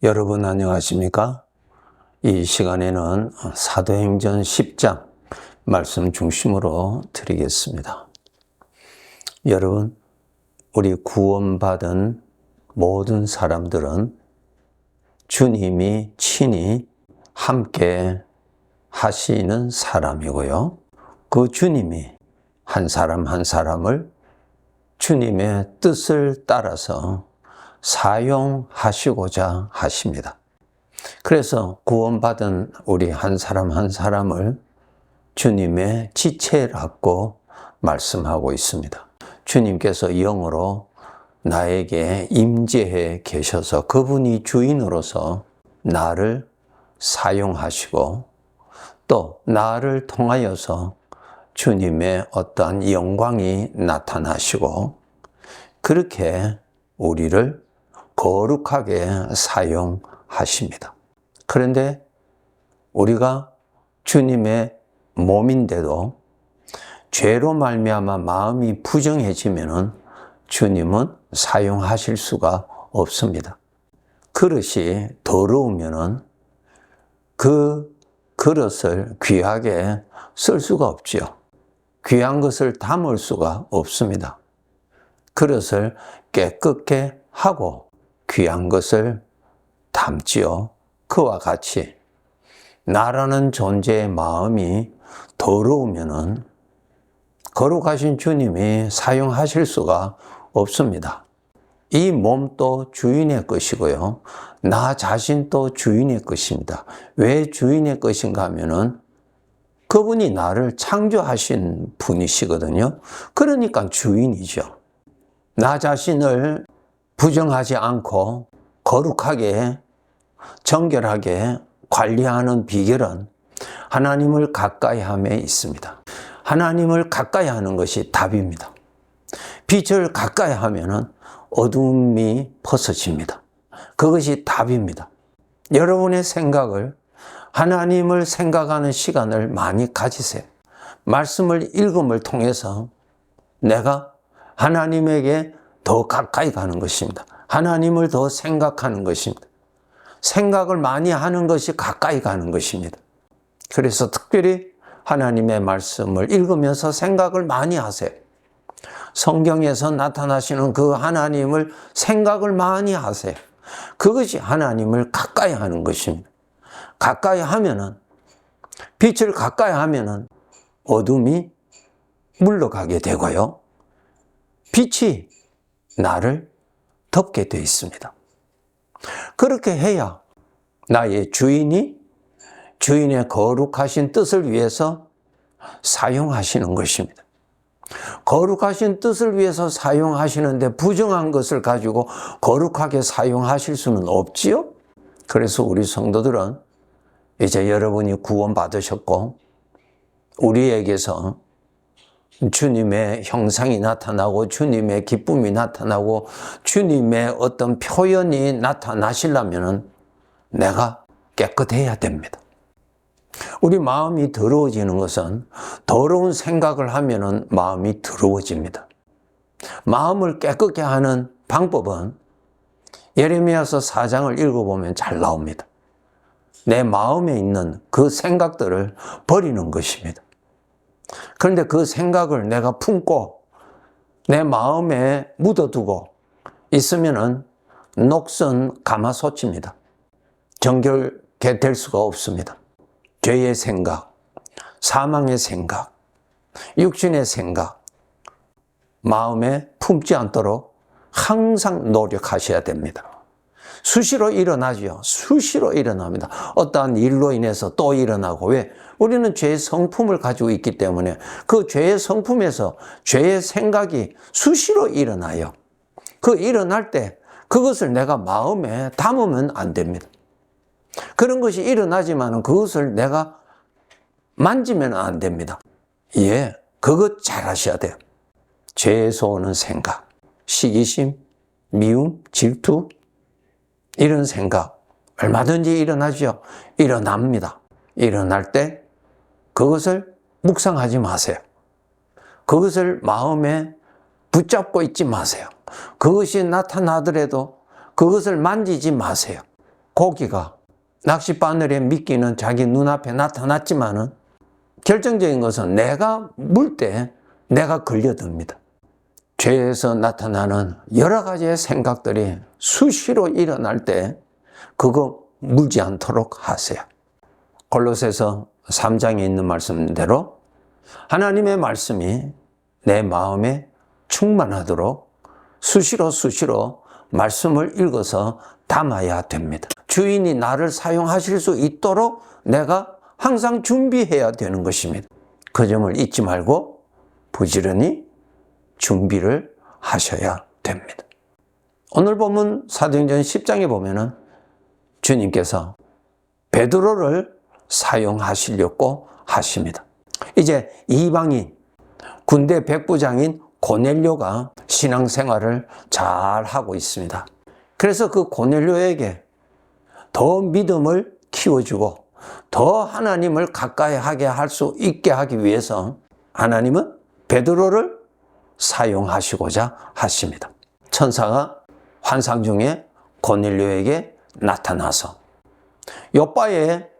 여러분 안녕하십니까? 이 시간에는 사도행전 10장 말씀 중심으로 드리겠습니다. 여러분, 우리 구원받은 모든 사람들은 주님이 친히 함께 하시는 사람이고요. 그 주님이 한 사람 한 사람을 주님의 뜻을 따라서 사용하시고자 하십니다. 그래서 구원받은 우리 한 사람 한 사람을 주님의 지체라고 말씀하고 있습니다. 주님께서 영으로 나에게 임재해 계셔서 그분이 주인으로서 나를 사용하시고 또 나를 통하여서 주님의 어떠한 영광이 나타나시고 그렇게 우리를 거룩하게 사용하십니다. 그런데 우리가 주님의 몸인데도 죄로 말미암아 마음이 부정해지면은 주님은 사용하실 수가 없습니다. 그릇이 더러우면은 그 그릇을 귀하게 쓸 수가 없지요. 귀한 것을 담을 수가 없습니다. 그릇을 깨끗게 하고 귀한 것을 담지요. 그와 같이 나라는 존재의 마음이 더러우면은 거룩하신 주님이 사용하실 수가 없습니다. 이 몸도 주인의 것이고요. 나 자신도 주인의 것입니다. 왜 주인의 것인가 하면은 그분이 나를 창조하신 분이시거든요. 그러니까 주인이죠. 나 자신을 부정하지 않고 거룩하게 정결하게 관리하는 비결은 하나님을 가까이 함에 있습니다. 하나님을 가까이 하는 것이 답입니다. 빛을 가까이 하면은 어둠이 벗어집니다. 그것이 답입니다. 여러분의 생각을 하나님을 생각하는 시간을 많이 가지세요. 말씀을 읽음을 통해서 내가 하나님에게 더 가까이 가는 것입니다. 하나님을 더 생각하는 것입니다. 생각을 많이 하는 것이 가까이 가는 것입니다. 그래서 특별히 하나님의 말씀을 읽으면서 생각을 많이 하세요. 성경에서 나타나시는 그 하나님을 생각을 많이 하세요. 그것이 하나님을 가까이 하는 것입니다. 가까이 하면은, 빛을 가까이 하면은 어둠이 물러가게 되고요. 빛이 나를 덮게 되어 있습니다. 그렇게 해야 나의 주인이 주인의 거룩하신 뜻을 위해서 사용하시는 것입니다. 거룩하신 뜻을 위해서 사용하시는데 부정한 것을 가지고 거룩하게 사용하실 수는 없지요? 그래서 우리 성도들은 이제 여러분이 구원받으셨고 우리에게서 주님의 형상이 나타나고 주님의 기쁨이 나타나고 주님의 어떤 표현이 나타나시려면 내가 깨끗해야 됩니다. 우리 마음이 더러워지는 것은 더러운 생각을 하면은 마음이 더러워집니다. 마음을 깨끗게 하는 방법은 예레미야서 4장을 읽어보면 잘 나옵니다. 내 마음에 있는 그 생각들을 버리는 것입니다. 그런데 그 생각을 내가 품고 내 마음에 묻어두고 있으면은 녹슨 가마솥입니다. 정결게 될 수가 없습니다. 죄의 생각, 사망의 생각, 육신의 생각, 마음에 품지 않도록 항상 노력하셔야 됩니다. 수시로 일어나죠. 수시로 일어납니다. 어떠한 일로 인해서 또 일어나고 왜? 우리는 죄의 성품을 가지고 있기 때문에 그 죄의 성품에서 죄의 생각이 수시로 일어나요. 그 일어날 때 그것을 내가 마음에 담으면 안 됩니다. 그런 것이 일어나지만 그것을 내가 만지면 안 됩니다. 예, 그것 잘 하셔야 돼요. 죄에서 오는 생각, 시기심, 미움, 질투 이런 생각 얼마든지 일어나죠. 일어납니다. 일어날 때 그것을 묵상하지 마세요. 그것을 마음에 붙잡고 있지 마세요. 그것이 나타나더라도 그것을 만지지 마세요. 고기가 낚싯바늘에 미끼는 자기 눈앞에 나타났지만은 결정적인 것은 내가 물 때 내가 걸려듭니다. 죄에서 나타나는 여러 가지의 생각들이 수시로 일어날 때 그거 물지 않도록 하세요. 골로새서 3장에 있는 말씀대로 하나님의 말씀이 내 마음에 충만하도록 수시로 말씀을 읽어서 담아야 됩니다. 주인이 나를 사용하실 수 있도록 내가 항상 준비해야 되는 것입니다. 그 점을 잊지 말고 부지런히 준비를 하셔야 됩니다. 오늘 본문 사도행전 10장에 보면은 주님께서 베드로를 사용하시려고 하십니다. 이제 이방인 군대 백부장인 고넬료가 신앙생활을 잘 하고 있습니다. 그래서 그 고넬료에게 더 믿음을 키워주고 더 하나님을 가까이 하게 할 수 있게 하기 위해서 하나님은 베드로를 사용하시고자 하십니다. 천사가 환상 중에 고넬료에게 나타나서 요바에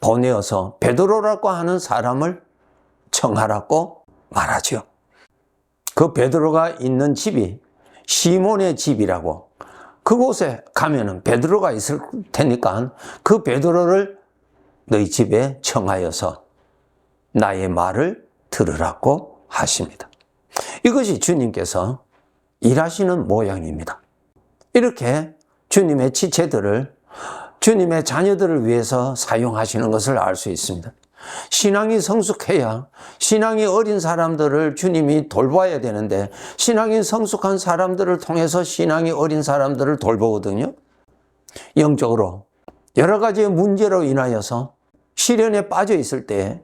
보내어서 베드로라고 하는 사람을 청하라고 말하죠. 그 베드로가 있는 집이 시몬의 집이라고, 그곳에 가면은 베드로가 있을 테니까 그 베드로를 너희 집에 청하여서 나의 말을 들으라고 하십니다. 이것이 주님께서 일하시는 모양입니다. 이렇게 주님의 지체들을, 주님의 자녀들을 위해서 사용하시는 것을 알 수 있습니다. 신앙이 성숙해야, 신앙이 어린 사람들을 주님이 돌봐야 되는데 신앙이 성숙한 사람들을 통해서 신앙이 어린 사람들을 돌보거든요. 영적으로 여러 가지의 문제로 인하여서 시련에 빠져 있을 때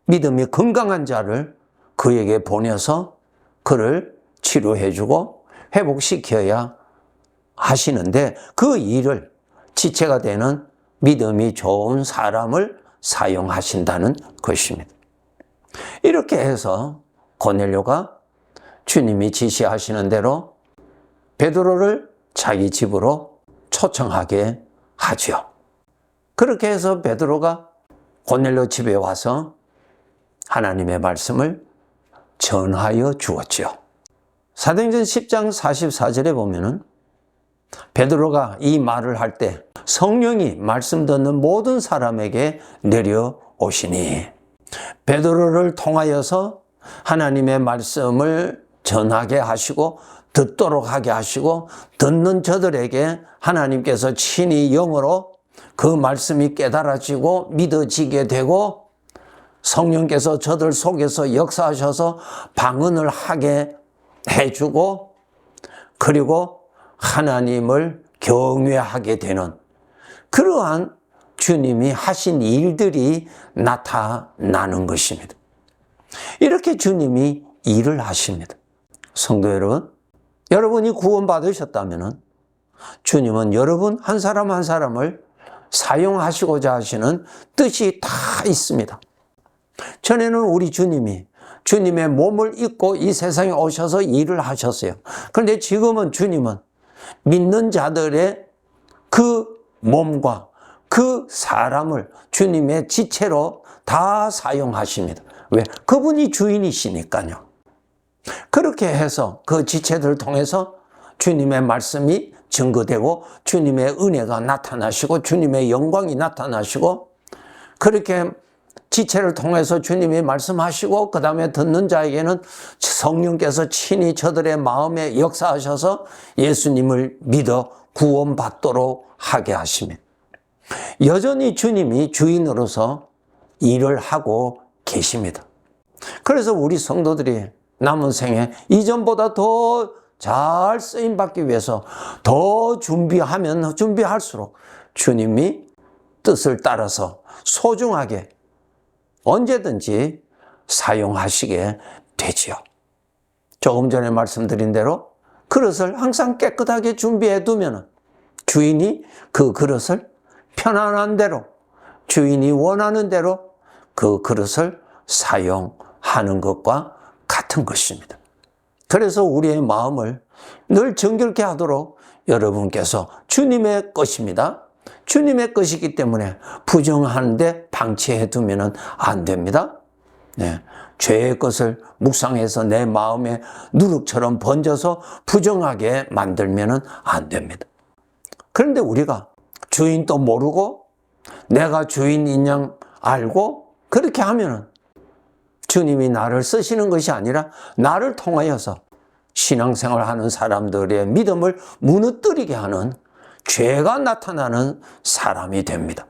믿음이 건강한 자를 그에게 보내서 그를 치료해주고 회복시켜야 하시는데, 그 일을 지체가 되는 믿음이 좋은 사람을 사용하신다는 것입니다. 이렇게 해서 고넬료가 주님이 지시하시는 대로 베드로를 자기 집으로 초청하게 하죠. 그렇게 해서 베드로가 고넬료 집에 와서 하나님의 말씀을 전하여 주었죠. 사도행전 10장 44절에 보면은 베드로가 이 말을 할 때 성령이 말씀 듣는 모든 사람에게 내려오시니, 베드로를 통하여서 하나님의 말씀을 전하게 하시고 듣도록 하게 하시고, 듣는 저들에게 하나님께서 친히 영으로 그 말씀이 깨달아지고 믿어지게 되고 성령께서 저들 속에서 역사하셔서 방언을 하게 해주고, 그리고 하나님을 경외하게 되는 그러한 주님이 하신 일들이 나타나는 것입니다. 이렇게 주님이 일을 하십니다. 성도 여러분, 여러분이 구원받으셨다면 주님은 여러분 한 사람 한 사람을 사용하시고자 하시는 뜻이 다 있습니다. 전에는 우리 주님이 주님의 몸을 입고 이 세상에 오셔서 일을 하셨어요. 그런데 지금은 주님은 믿는 자들의 그 몸과 그 사람을 주님의 지체로 다 사용하십니다. 왜? 그분이 주인이시니까요. 그렇게 해서 그 지체들을 통해서 주님의 말씀이 증거되고 주님의 은혜가 나타나시고 주님의 영광이 나타나시고, 그렇게 지체를 통해서 주님이 말씀하시고 그 다음에 듣는 자에게는 성령께서 친히 저들의 마음에 역사하셔서 예수님을 믿어 구원받도록 하게 하십니다. 여전히 주님이 주인으로서 일을 하고 계십니다. 그래서 우리 성도들이 남은 생에 이전보다 더 잘 쓰임받기 위해서 더 준비하면 준비할수록 주님이 뜻을 따라서 소중하게 언제든지 사용하시게 되지요. 조금 전에 말씀드린 대로 그릇을 항상 깨끗하게 준비해 두면 주인이 그 그릇을 편안한 대로, 주인이 원하는 대로 그 그릇을 사용하는 것과 같은 것입니다. 그래서 우리의 마음을 늘 정결케 하도록 여러분께서 주님의 것입니다, 주님의 것이기 때문에 부정하는데 방치해 두면 안 됩니다. 네. 죄의 것을 묵상해서 내 마음에 누룩처럼 번져서 부정하게 만들면 안 됩니다. 그런데 우리가 주인도 모르고 내가 주인인 양 알고 그렇게 하면은 주님이 나를 쓰시는 것이 아니라 나를 통하여서 신앙생활 하는 사람들의 믿음을 무너뜨리게 하는 죄가 나타나는 사람이 됩니다.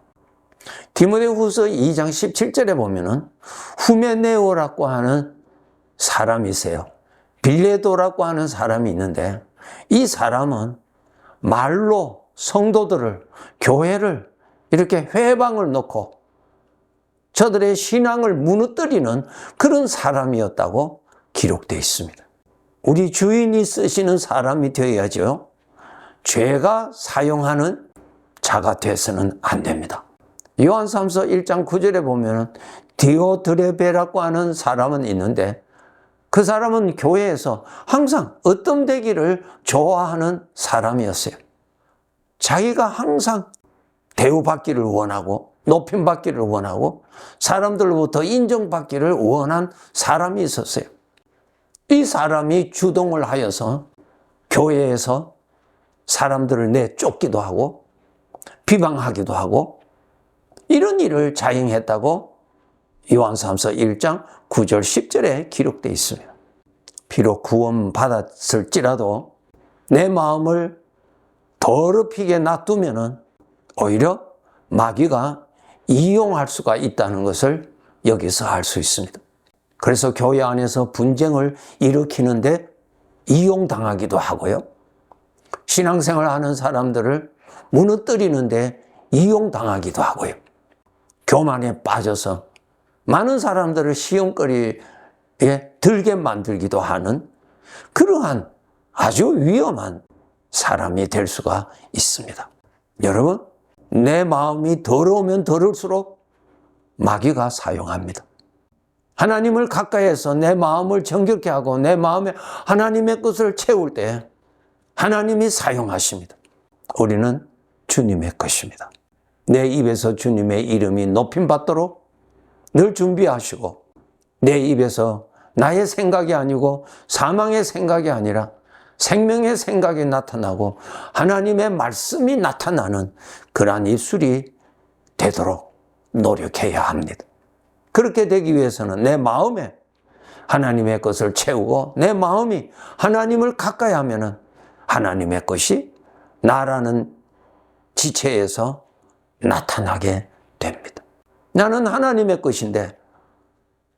디모데후서 2장 17절에 보면은 후메네오라고 하는 사람이 있어요. 빌레도라고 하는 사람이 있는데 이 사람은 말로 성도들을, 교회를 이렇게 회방을 놓고 저들의 신앙을 무너뜨리는 그런 사람이었다고 기록되어 있습니다. 우리 주인이 쓰시는 사람이 되어야죠. 죄가 사용하는 자가 돼서는 안 됩니다. 요한삼서 1장 9절에 보면 디오드레베라고 하는 사람은 있는데 그 사람은 교회에서 항상 어떤되기를 좋아하는 사람이었어요. 자기가 항상 대우받기를 원하고 높임받기를 원하고 사람들로부터 인정받기를 원한 사람이 있었어요. 이 사람이 주동을 하여서 교회에서 사람들을 내쫓기도 하고 비방하기도 하고 이런 일을 자행했다고 요한삼서 1장 9절 10절에 기록되어 있습니다. 비록 구원받았을지라도 내 마음을 더럽히게 놔두면 오히려 마귀가 이용할 수가 있다는 것을 여기서 알 수 있습니다. 그래서 교회 안에서 분쟁을 일으키는데 이용당하기도 하고요. 신앙생활 하는 사람들을 무너뜨리는데 이용당하기도 하고요. 교만에 빠져서 많은 사람들을 시험거리에 들게 만들기도 하는 그러한 아주 위험한 사람이 될 수가 있습니다. 여러분, 내 마음이 더러우면 더러울수록 마귀가 사용합니다. 하나님을 가까이해서 내 마음을 정결케 하고 내 마음에 하나님의 것을 채울 때 하나님이 사용하십니다. 우리는 주님의 것입니다. 내 입에서 주님의 이름이 높임받도록 늘 준비하시고 내 입에서 나의 생각이 아니고 사망의 생각이 아니라 생명의 생각이 나타나고 하나님의 말씀이 나타나는 그러한 입술이 되도록 노력해야 합니다. 그렇게 되기 위해서는 내 마음에 하나님의 것을 채우고 내 마음이 하나님을 가까이 하면은 하나님의 것이 나라는 지체에서 나타나게 됩니다. 나는 하나님의 것인데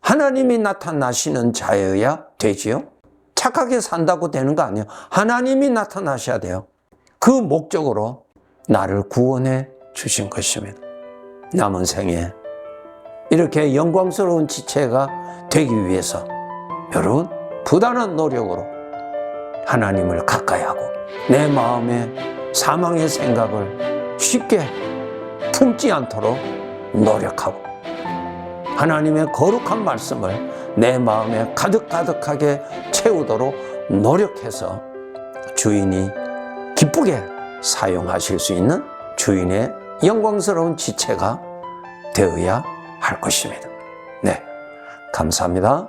하나님이 나타나시는 자여야 되지요. 착하게 산다고 되는 거 아니에요. 하나님이 나타나셔야 돼요. 그 목적으로 나를 구원해 주신 것입니다. 남은 생에 이렇게 영광스러운 지체가 되기 위해서 여러분 부단한 노력으로 하나님을 가까이 하고 내 마음에 사망의 생각을 쉽게 품지 않도록 노력하고 하나님의 거룩한 말씀을 내 마음에 가득가득하게 채우도록 노력해서 주인이 기쁘게 사용하실 수 있는 주인의 영광스러운 지체가 되어야 할 것입니다. 네, 감사합니다.